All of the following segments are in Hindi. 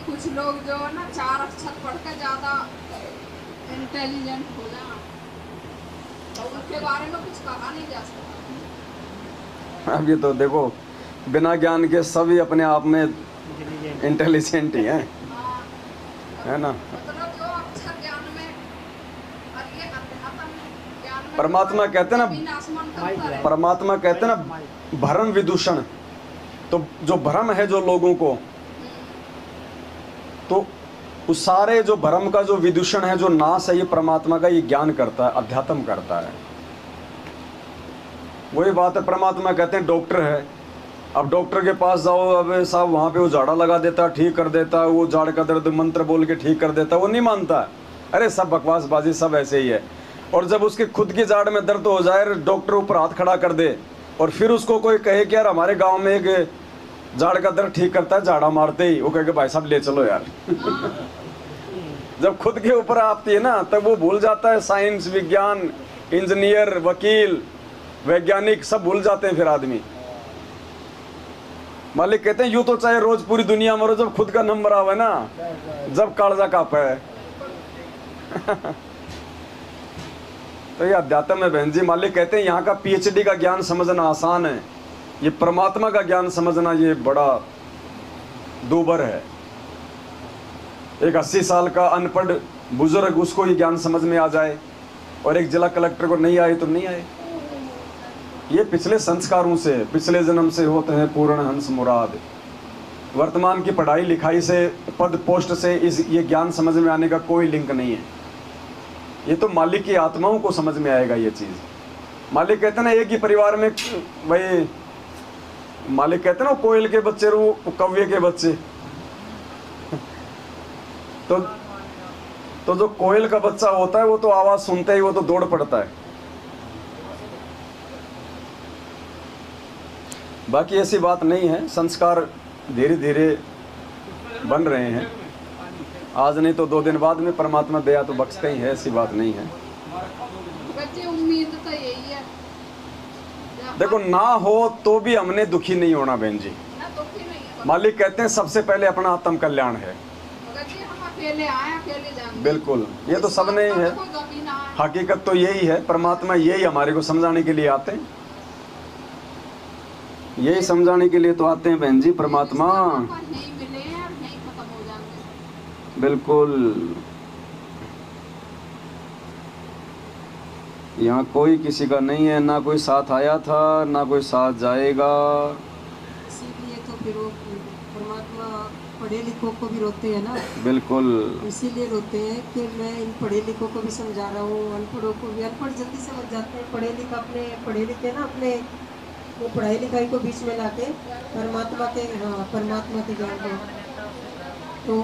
कुछ लोग जो है ना 4 अक्षर पढ़ के ज्यादा इंटेलिजेंट हो जाए, तो उनके बारे में कुछ कहा नहीं जा सकता। अब ये तो देखो, बिना ज्ञान के सभी अपने आप में इंटेलिजेंट ही हैं, हाँ, है ना। मतलब जो अक्षर ज्ञान में और ये अध्यात्म ज्ञान में परमात्मा कहते हैं जमीन आसमान का अंतर है। परमात्मा कहते हैं ना, भ्रम विदूषण। तो जो भ्रम है जो लोगों को, तो उस सारे जो भ्रम का जो विदूषण है, जो नाश है, ये परमात्मा का ये ज्ञान करता है, अध्यात्म करता है। वही बात है, परमात्मा कहते हैं डॉक्टर है। अब डॉक्टर के पास जाओ, अब साहब वहाँ पे वो झाड़ा लगा देता है, ठीक कर देता है, वो झाड़ का दर्द मंत्र बोल के ठीक कर देता है, वो नहीं मानता है। अरे सब बकवासबाजी, सब ऐसे ही है। और जब उसके खुद की झाड़ में दर्द हो जाए, डॉक्टर ऊपर हाथ खड़ा कर दे, और फिर उसको कोई कहे कि यार हमारे गाँव में एक झाड़ का दर्द ठीक करता है, झाड़ा मारते ही, वो कहे भाई साहब ले चलो यार। जब खुद के ऊपर आती है ना, तब वो भूल जाता है साइंस, विज्ञान, इंजीनियर, वकील, वैज्ञानिक, सब भूल जाते हैं फिर आदमी। मालिक कहते हैं यूं तो चाहे रोज पूरी दुनिया मरो, जब खुद का नंबर आवे ना, जब कालजा कापे है। तो ये अध्यात्म है बहन जी। मालिक कहते हैं यहाँ का पीएचडी का ज्ञान समझना आसान है, ये परमात्मा का ज्ञान समझना ये बड़ा दूभर है। एक 80 साल का अनपढ़ बुजुर्ग, उसको ये ज्ञान समझ में आ जाए, और एक जिला कलेक्टर को नहीं आए तो नहीं आए। ये पिछले संस्कारों से, पिछले जन्म से होते हैं पूर्ण हंस मुराद। वर्तमान की पढ़ाई लिखाई से, पद पोस्ट से ये ज्ञान समझ में आने का कोई लिंक नहीं है। ये तो मालिक की आत्माओं को समझ में आएगा ये चीज़। मालिक कहते हैं ना, एक ही परिवार में वही मालिक कहते हैं ना, कोयल के बच्चे रू कौवे के बच्चे। तो जो कोयल का बच्चा होता है, वो तो आवाज सुनते ही वो तो दौड़ पड़ता है। बाकी ऐसी बात नहीं है, संस्कार धीरे धीरे बन रहे हैं। आज नहीं तो 2 दिन बाद में परमात्मा दया तो बख्शते ही है, ऐसी बात नहीं है। बच्चे उम्मीद तो यही है। देखो ना हो तो भी हमने दुखी नहीं होना बहन जी। ना दुखी नहीं है। मालिक कहते हैं सबसे पहले अपना आत्म कल्याण है। मगर जी हम अकेले आए, अकेले जाएंगे। बिल्कुल, ये तो सब नहीं है। हकीकत तो यही है, परमात्मा यही हमारे को समझाने के लिए आते हैं, यही समझाने के लिए तो आते हैं बहन जी परमात्मा। नहीं मिले और नहीं खत्म हो जाएंगे। बिल्कुल, यहाँ कोई किसी का नहीं है, ना कोई साथ आया था, ना कोई साथ जाएगा। इसीलिए तो फिर वो परमात्मा पढ़े लिखों को भी रोते हैं ना। बिल्कुल, इसीलिए रोते हैं कि मैं इन पढ़े लिखों को भी समझा रहा हूँ, अनपढ़ों को भी। अनपढ़ जल्दी समझ जाते हैं, पढ़े लिखे ना अपने वो पढ़ाई लिखाई को बीच में लाके परमात्मा के ज्ञान को। तो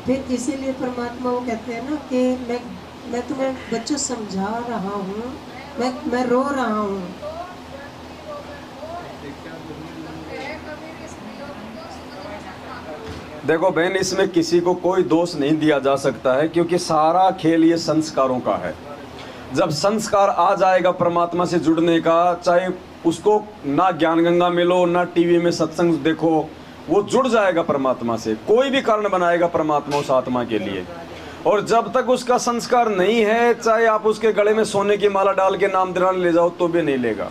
फिर इसीलिए परमात्मा वो कहते हैं ना कि मैं तुम्हें बच्चों समझा रहा हूँ, मैं रो रहा हूँ। देखो बहन, इसमें किसी को कोई दोष नहीं दिया जा सकता है, क्योंकि सारा खेल ये संस्कारों का है। जब संस्कार आ जाएगा परमात्मा से जुड़ने का, चाहे उसको ना ज्ञान गंगा मिलो, ना टीवी में सत्संग देखो, वो जुड़ जाएगा परमात्मा से। कोई भी कारण बनाएगा परमात्मा उस आत्मा के लिए। और जब तक उसका संस्कार नहीं है, चाहे आप उसके गले में सोने की माला डाल के नाम दिलाने ले जाओ तो भी नहीं लेगा,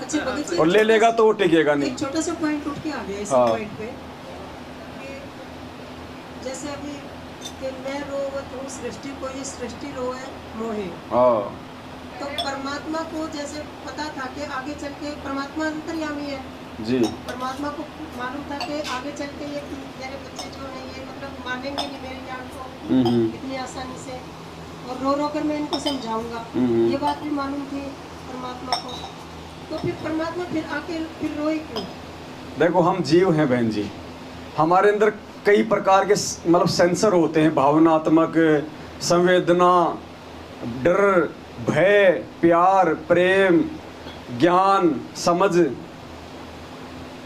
और ले लेगा तो वो टिकेगा नहीं। एक छोटा सा पॉइंट उठ के आ गया इस पॉइंट पे कि जैसे अभी कि मैं रोवत हूँ सृष्टि को, ये सृष्टि रोए मोहे। तो परमात्मा को जैसे पता था कि आगे चल के परमात्मा अंतर्यामी है जी, परमात्मा को मालूम था कि आगे चल के ये मेरे बच्चे जो है ये मतलब मानेंगे नहीं मेरे ज्ञान को इतनी आसानी से, और रो रो कर मैं इनको समझाऊंगा। ये बात भी मालूम थी परमात्मा को। तो फिर परमात्मा फिर आके फिर रोए क्यों? देखो हम जीव हैं बहन जी, हमारे अंदर कई प्रकार के मतलब सेंसर होते हैं, भावनात्मक, संवेदना, डर, भय, प्यार, प्रेम, ज्ञान, समझ,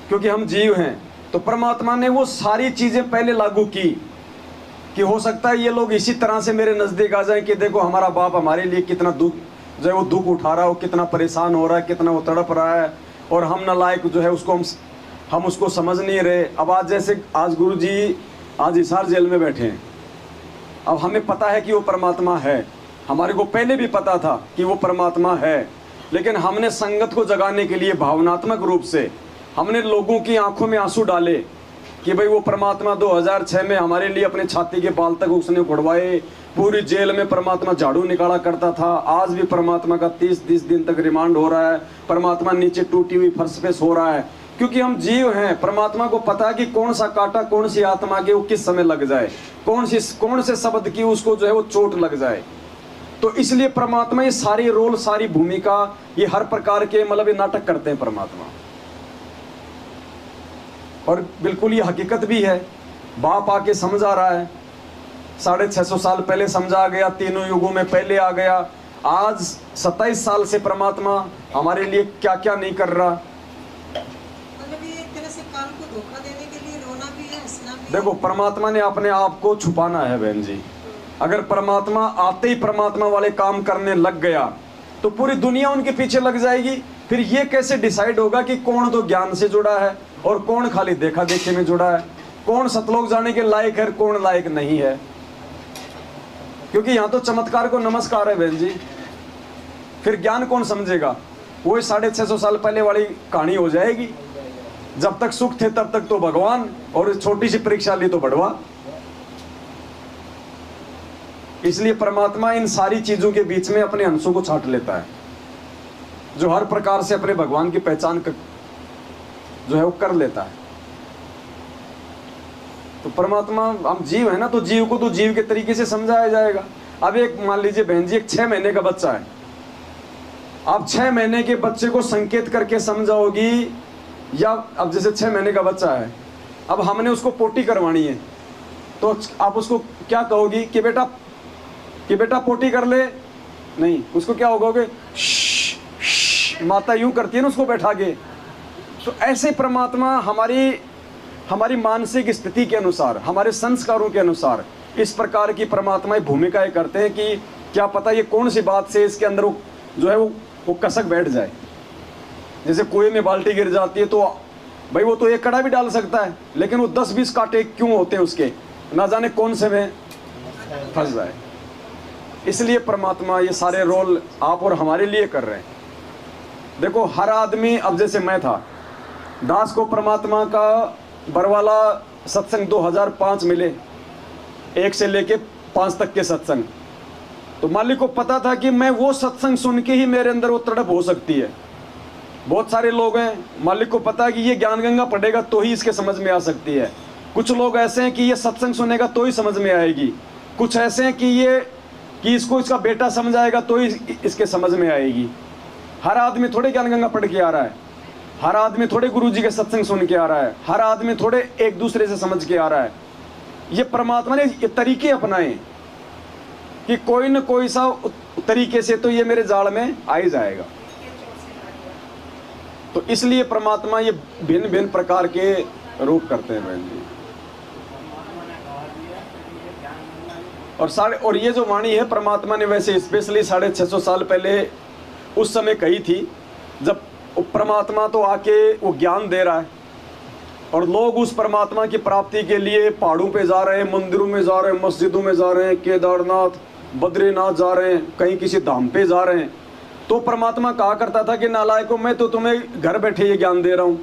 क्योंकि हम जीव हैं। तो परमात्मा ने वो सारी चीज़ें पहले लागू की कि हो सकता है ये लोग इसी तरह से मेरे नज़दीक आ जाएं कि देखो हमारा बाप हमारे लिए कितना दुख जो है वो दुख उठा रहा है, वो कितना परेशान हो रहा है, कितना वो तड़प रहा है, और हम नालायक जो है उसको हम उसको समझ नहीं रहे। अब आज जैसे आज गुरु जी आज हिसार जेल में बैठे हैं। अब हमें पता है कि वो परमात्मा है, हमारे को पहले भी पता था कि वो परमात्मा है, लेकिन हमने संगत को जगाने के लिए भावनात्मक रूप से हमने लोगों की आंखों में आंसू डाले कि भाई वो परमात्मा 2006 में हमारे लिए अपने छाती के बाल तक उसने उखड़वाए, पूरी जेल में परमात्मा झाड़ू निकाला करता था। आज भी परमात्मा का 30 दिन तक रिमांड हो रहा है, परमात्मा नीचे टूटी हुई फर्श पे सो रहा है, क्योंकि हम जीव हैं। परमात्मा को पता है कि कौन सा कांटा कौन सी आत्मा के वो किस समय लग जाए, कौन से शब्द की उसको जो है वो चोट लग जाए। तो इसलिए परमात्मा ये सारी रोल, सारी भूमिका, ये हर प्रकार के मतलब ये नाटक करते हैं परमात्मा। और बिल्कुल ये हकीकत भी है, बाप आके समझा रहा है, 650 साल पहले समझा गया, तीनों युगों में पहले आ गया। आज 27 साल से परमात्मा हमारे लिए क्या क्या नहीं कर रहा। मतलब ये एक तरह से काल को धोखा देने के लिए रोना भी है, हंसना भी है। देखो, परमात्मा ने अपने आप को छुपाना है बहन जी। अगर परमात्मा आते ही परमात्मा वाले काम करने लग गया तो पूरी दुनिया उनके पीछे लग जाएगी। फिर ये कैसे डिसाइड होगा कि कौन तो ज्ञान से जुड़ा है और कौन खाली देखा देखी में जुड़ा है, कौन सतलोक जाने के लायक है, कौन लायक नहीं है। क्योंकि यहाँ तो चमत्कार को नमस्कार है बहन जी। फिर ज्ञान कौन समझेगा? वही 650 साल पहले वाली कहानी हो जाएगी। जब तक सुख थे तब तक तो भगवान, और छोटी सी परीक्षा ली तो बढ़वा। इसलिए परमात्मा इन सारी चीजों के बीच में अपने अंशों को छांट लेता है, जो हर प्रकार से अपने भगवान की पहचान जो है वो कर लेता है। तो परमात्मा, हम जीव है ना, तो जीव को तो जीव के तरीके से समझाया जाएगा। अब एक मान लीजिए बहन जी, एक 6 महीने का बच्चा है, आप 6 महीने के बच्चे को संकेत करके समझाओगी, या अब जैसे 6 महीने का बच्चा है, अब हमने उसको पोटी करवानी है, तो आप उसको क्या कहोगी कि बेटा पोटी कर ले? नहीं, उसको क्या होगा? माता यूं करती है ना उसको बैठा के। तो ऐसे परमात्मा हमारी मानसिक स्थिति के अनुसार, हमारे संस्कारों के अनुसार इस प्रकार की परमात्माएं भूमिकाएं करते हैं कि क्या पता ये कौन सी बात से इसके अंदर जो है वो कसक बैठ जाए। जैसे कुएं में बाल्टी गिर जाती है तो भाई वो तो एक कड़ा भी डाल सकता है, लेकिन वो 10-20 कांटे क्यों होते हैं उसके, ना जाने कौन से में फंस जाए। इसलिए परमात्मा ये सारे रोल आप और हमारे लिए कर रहे हैं। देखो, हर आदमी, अब जैसे मैं था, दास को परमात्मा का बरवाला सत्संग 2005 मिले, 1 से लेके 5 तक के सत्संग। तो मालिक को पता था कि मैं वो सत्संग सुन के ही मेरे अंदर वो तड़प हो सकती है। बहुत सारे लोग हैं, मालिक को पता है कि ये ज्ञान गंगा पढ़ेगा तो ही इसके समझ में आ सकती है। कुछ लोग ऐसे हैं कि ये सत्संग सुनेगा तो ही समझ में आएगी। कुछ ऐसे हैं कि इसको इसका बेटा समझाएगा तो ही इसके समझ में आएगी। हर आदमी थोड़े ज्ञान गंगा पढ़ के आ रहा है, हर आदमी थोड़े गुरुजी के सत्संग सुन के आ रहा है, हर आदमी थोड़े एक दूसरे से समझ के आ रहा है। ये परमात्मा ने ये तरीके अपनाए कि कोई न कोई सा तरीके से तो ये मेरे जाल में आ ही जाएगा। तो इसलिए परमात्मा ये भिन्न भिन्न प्रकार के रूप करते हैं बहन जी। और ये जो वाणी है परमात्मा ने वैसे स्पेशली 650 साल पहले उस समय कही थी, जब परमात्मा तो आके वो ज्ञान दे रहा है और लोग उस परमात्मा की प्राप्ति के लिए पहाड़ों पे जा रहे हैं, मंदिरों में जा रहे हैं, मस्जिदों में जा रहे हैं, केदारनाथ, बद्रीनाथ जा रहे हैं, कहीं किसी धाम पे जा रहे हैं। तो परमात्मा कहा करता था कि नालायकों, मैं तो तुम्हें घर बैठे ये ज्ञान दे रहा हूँ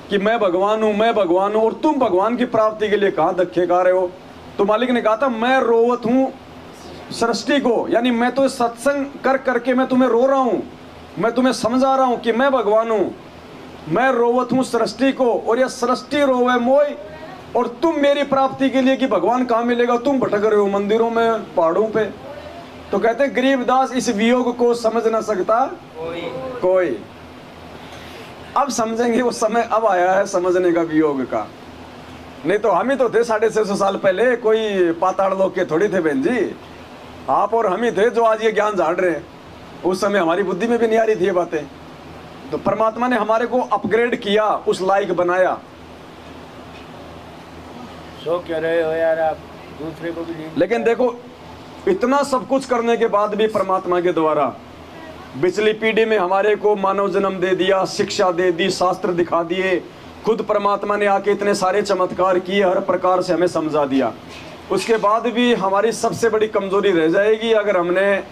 कि मैं भगवान हूँ, और तुम भगवान की प्राप्ति के लिए कहाँ धक्के खा रहे हो। तो मालिक ने कहा था, मैं रोवत हूँ सृष्टि को, यानी मैं तो सत्संग कर करके मैं तुम्हें रो रहा हूँ, मैं तुम्हें समझा रहा हूँ कि मैं भगवान हूँ। मैं रोवत हूँ सृष्टि को, और यह सृष्टि रोवे मोय, और तुम मेरी प्राप्ति के लिए कि भगवान कहाँ मिलेगा, तुम भटक रहे हो मंदिरों में, पहाड़ों पे। तो कहते हैं गरीबदास इस वियोग को समझ न सकता कोई। अब समझेंगे, वो समय अब आया है समझने का वियोग का। नहीं तो हम ही तो थे 650 साल पहले, कोई पाताड़ लोग के थोड़ी थे बहन जी। आप और हम ही थे जो आज ये ज्ञान जान रहे हैं। उस समय हमारी बुद्धि में भी नहीं आ रही थी ये बातें। तो परमात्मा ने हमारे को अपग्रेड किया, उस लायक बनाया। सो कह रहे हो यार आप, दूसरे को भी। लेकिन देखो, इतना सब कुछ करने के बाद भी परमात्मा के द्वारा पिछली पीढ़ी में हमारे को मानव जन्म दे दिया, शिक्षा दे दी, शास्त्र दिखा दिए, खुद परमात्मा ने आके इतने सारे चमत्कार किए, हर प्रकार से हमें समझा दिया, उसके बाद भी हमारी सबसे बड़ी कमजोरी रह जाएगी अगर हमने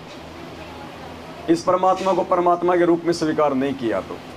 इस परमात्मा को परमात्मा के रूप में स्वीकार नहीं किया तो।